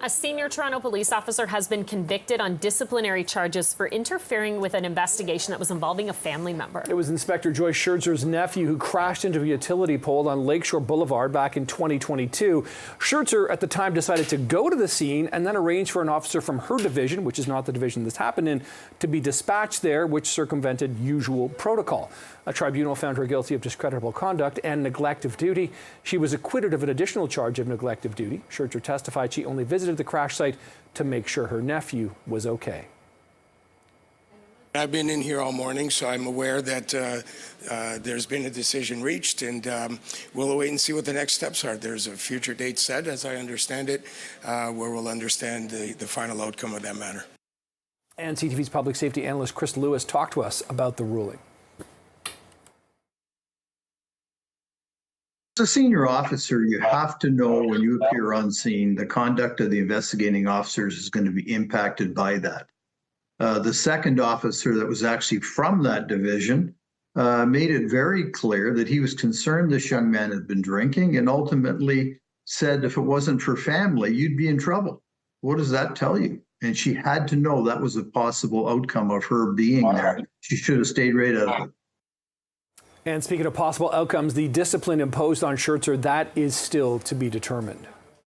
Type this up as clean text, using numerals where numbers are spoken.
A senior Toronto police officer has been convicted on disciplinary charges for interfering with an investigation that was involving a family member. It was Inspector Joyce Scherzer's nephew who crashed into a utility pole on Lakeshore Boulevard back in 2022. Scherzer at the time decided to go to the scene and then arrange for an officer from her division, which is not the division this happened in, to be dispatched there, which circumvented usual protocol. A tribunal found her guilty of discreditable conduct and neglect of duty. She was acquitted of an additional charge of neglect of duty. Scherzer testified she only visited the crash site to make sure her nephew was okay. I've been in here all morning, so I'm aware that there's been a decision reached, and we'll wait and see what the next steps are. There's a future date set, as I understand it, where we'll understand the final outcome of that matter. And CTV's public safety analyst Chris Lewis talked to us about the ruling. As a senior officer, you have to know when you appear on scene, the conduct of the investigating officers is going to be impacted by that. The second officer that was actually from that division made it very clear that he was concerned this young man had been drinking and ultimately said if it wasn't for family, you'd be in trouble. What does that tell you? And she had to know that was a possible outcome of her being there. She should have stayed right out of it. And speaking of possible outcomes, the discipline imposed on Scherzer, that is still to be determined.